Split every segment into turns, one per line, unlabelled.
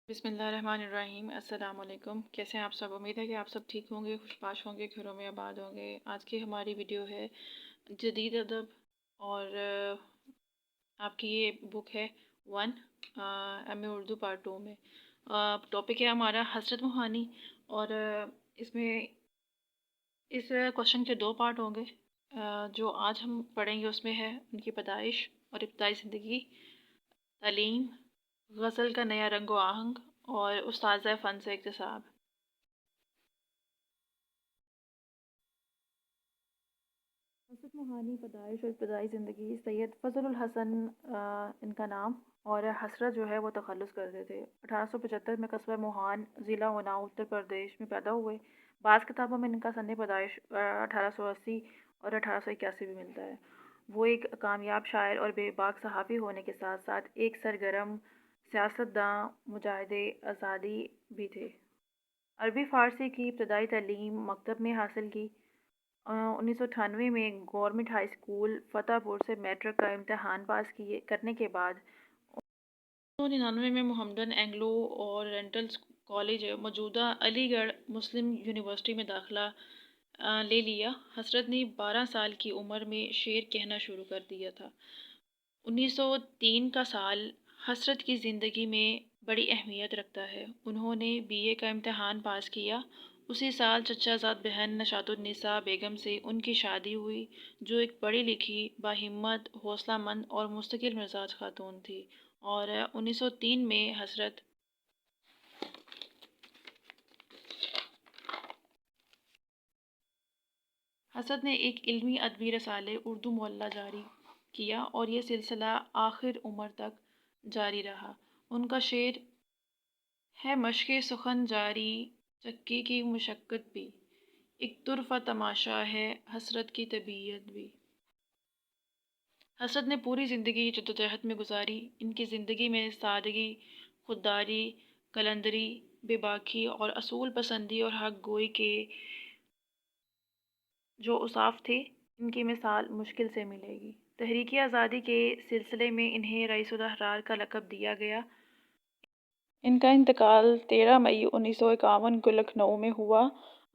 بسم اللہ الرحمن الرحیم۔ السلام علیکم، کیسے ہیں آپ سب؟ امید ہے کہ آپ سب ٹھیک ہوں گے، خوشباش ہوں گے، گھروں میں آباد ہوں گے۔ آج کی ہماری ویڈیو ہے جدید ادب، اور آپ کی یہ بک ہے ون ایم اے اردو پارٹ 2 میں۔ ٹاپک ہے ہمارا حسرت موہانی، اور اس میں اس کوشچن کے 2 پارٹ ہوں گے۔ جو آج ہم پڑھیں گے اس میں ہے ان کی پیدائش اور ابتدائی زندگی، تعلیم، غزل کا نیا رنگ و آہنگ، اور استاذہ فن سے اکتساب۔ حسرت موہانی پیدائش اور ابتدائی زندگی۔ سید فضل الحسن ان کا نام، اور حسرت جو ہے وہ تخلص کرتے تھے۔ 1875 میں قصبہ موہان، ضلع اناؤ، اتر پردیش میں پیدا ہوئے۔ بعض کتابوں میں ان کا سن پیدائش 1880 اور 1881 بھی ملتا ہے۔ وہ ایک کامیاب شاعر اور بے باک صحافی ہونے کے ساتھ ساتھ ایک سرگرم سیاستداں، مجاہد آزادی بھی تھے۔ عربی فارسی کی ابتدائی تعلیم مکتب میں حاصل کی۔ 1998 میں گورنمنٹ ہائی اسکول فتح پور سے میٹرک کا امتحان پاس کرنے کے بعد 1999 میں محمدن اینگلو اورینٹل کالج موجودہ علی گڑھ مسلم یونیورسٹی میں داخلہ لے لیا۔ حسرت نے 12 سال کی عمر میں شعر کہنا شروع کر دیا تھا۔ 1903 کا سال حسرت کی زندگی میں بڑی اہمیت رکھتا ہے۔ انہوں نے بی اے کا امتحان پاس کیا۔ اسی سال چچا زاد بہن نشاط النساء بیگم سے ان کی شادی ہوئی، جو ایک پڑھی لکھی، باہمت، حوصلہ مند اور مستقل مزاج خاتون تھی، اور 1903 میں حسرت نے ایک علمی ادبی رسالے اردو معلیٰ جاری کیا، اور یہ سلسلہ آخر عمر تک جاری رہا۔ ان کا شعر ہے مشق سخن جاری، چکی کی مشقت بھی، ایک طرفہ تماشا ہے حسرت کی طبیعت بھی۔ حسرت نے پوری زندگی جدوجہد میں گزاری۔ ان کی زندگی میں سادگی، خودداری، قلندری، بے باکی اور اصول پسندی اور حق گوئی کے جو اوصاف تھے، ان کی مثال مشکل سے ملے گی۔ تحریک آزادی کے سلسلے میں انہیں رئیس الاحرار کا لقب دیا گیا۔ ان کا انتقال 13 مئی 1951 کو لکھنؤ میں ہوا۔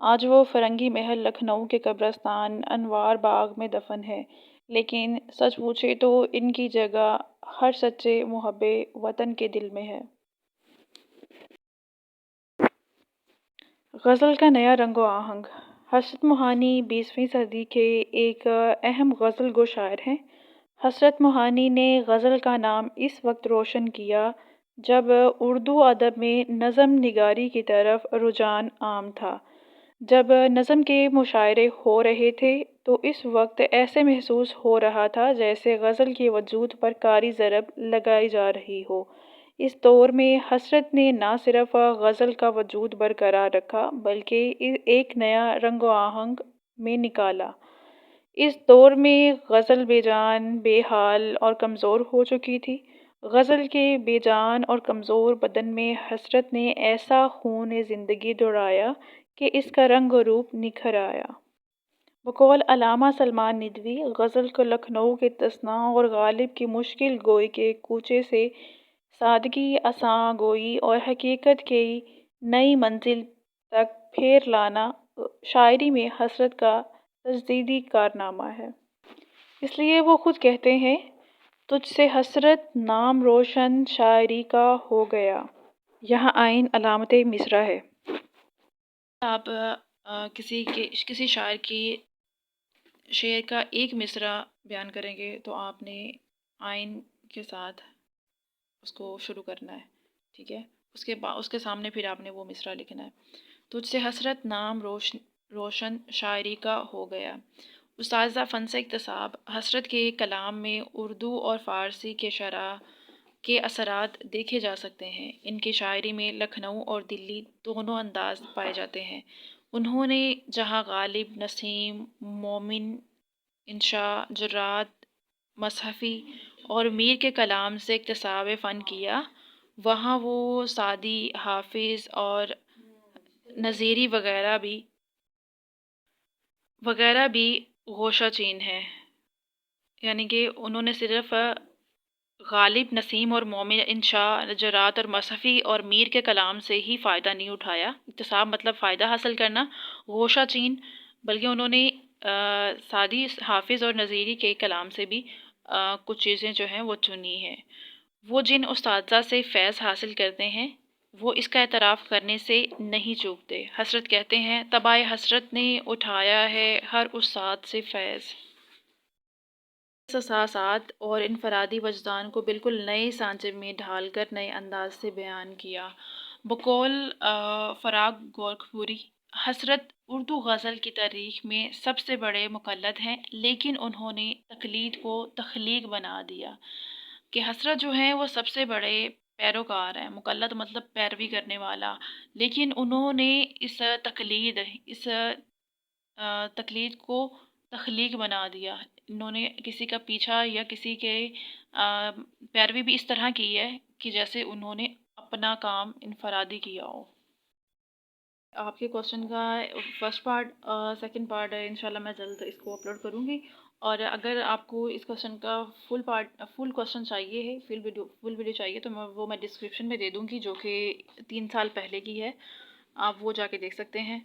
آج وہ فرنگی محل لکھنؤ کے قبرستان انوار باغ میں دفن ہے، لیکن سچ پوچھے تو ان کی جگہ ہر سچے محب وطن کے دل میں ہے۔ غزل کا نیا رنگ و آہنگ۔ حسرت موہانی 20ویں صدی کے ایک اہم غزل گو شاعر ہیں۔ حسرت موہانی نے غزل کا نام اس وقت روشن کیا جب اردو ادب میں نظم نگاری کی طرف رجحان عام تھا۔ جب نظم کے مشاعرے ہو رہے تھے تو اس وقت ایسے محسوس ہو رہا تھا جیسے غزل کے وجود پر کاری ضرب لگائی جا رہی ہو۔ اس دور میں حسرت نے نہ صرف غزل کا وجود برقرار رکھا بلکہ ایک نیا رنگ و آہنگ میں نکالا۔ اس دور میں غزل بے جان، بے حال اور کمزور ہو چکی تھی۔ غزل کے بے جان اور کمزور بدن میں حسرت نے ایسا خون زندگی دوڑایا کہ اس کا رنگ و روپ نکھر آیا۔ بقول علامہ سلمان ندوی، غزل کو لکھنؤ کے تسنہ اور غالب کی مشکل گوئی کے کوچے سے سادگی، اساں گوئی اور حقیقت کی نئی منزل تک پھیر لانا شاعری میں حسرت کا تجدیدی کارنامہ ہے۔ اس لیے وہ خود کہتے ہیں، تجھ سے حسرت نام روشن شاعری کا ہو گیا۔ یہاں آئین علامت مصرع ہے۔ آپ کسی شاعر کی شعر کا ایک مصرع بیان کریں گے تو آپ نے آئین کے ساتھ اس کو شروع کرنا ہے، ٹھیک ہے؟ اس کے سامنے پھر آپ نے وہ مصرع لکھنا ہے۔ تجھ سے حسرت نام روشن شاعری کا ہو گیا۔ استاذہ فن سے اکتساب۔ حسرت کے کلام میں اردو اور فارسی کے شرح کے اثرات دیکھے جا سکتے ہیں۔ ان کی شاعری میں لکھنؤ اور دلی دونوں انداز پائے جاتے ہیں۔ انہوں نے جہاں غالب، نسیم، مومن، انشاء، جرات، مصحفی اور میر کے کلام سے اکتساب فن کیا، وہاں وہ سعدی، حافظ اور نظیری وغیرہ بھی گوشہ چین ہیں۔ یعنی کہ انہوں نے صرف غالب، نسیم اور مومن انشاء، نجرات اور مصحفی اور میر کے کلام سے ہی فائدہ نہیں اٹھایا۔ اکتساب مطلب فائدہ حاصل کرنا، گوشہ چین، بلکہ انہوں نے سعدی، حافظ اور نظیری کے کلام سے بھی کچھ چیزیں جو ہیں وہ چنی ہیں۔ وہ جن اساتذہ سے فیض حاصل کرتے ہیں وہ اس کا اعتراف کرنے سے نہیں چوکتے۔ حسرت کہتے ہیں طبع حسرت نے اٹھایا ہے ہر استاد سے فیض۔ احساسات اور انفرادی وجدان کو بالکل نئے سانچے میں ڈھال کر نئے انداز سے بیان کیا۔ بقول فراق گورکھپوری، حسرت اردو غزل کی تاریخ میں سب سے بڑے مقلد ہیں، لیکن انہوں نے تقلید کو تخلیق بنا دیا۔ کہ حسرت جو ہیں وہ سب سے بڑے پیروکار ہیں، مقلد مطلب پیروی کرنے والا، لیکن انہوں نے اس تقلید کو تخلیق بنا دیا۔ انہوں نے کسی کا پیچھا یا کسی کے پیروی بھی اس طرح کی ہے کہ جیسے انہوں نے اپنا کام انفرادی کیا ہو۔ آپ کے کوشچن کا فرسٹ پارٹ، سیکنڈ پارٹ انشاءاللہ میں جلد اس کو اپلوڈ کروں گی، اور اگر آپ کو اس کوشچن کا فل کوشچن چاہیے ہے، فل ویڈیو چاہیے، تو میں ڈسکرپشن میں دے دوں گی، جو کہ 3 سال پہلے کی ہے، آپ وہ جا کے دیکھ سکتے ہیں۔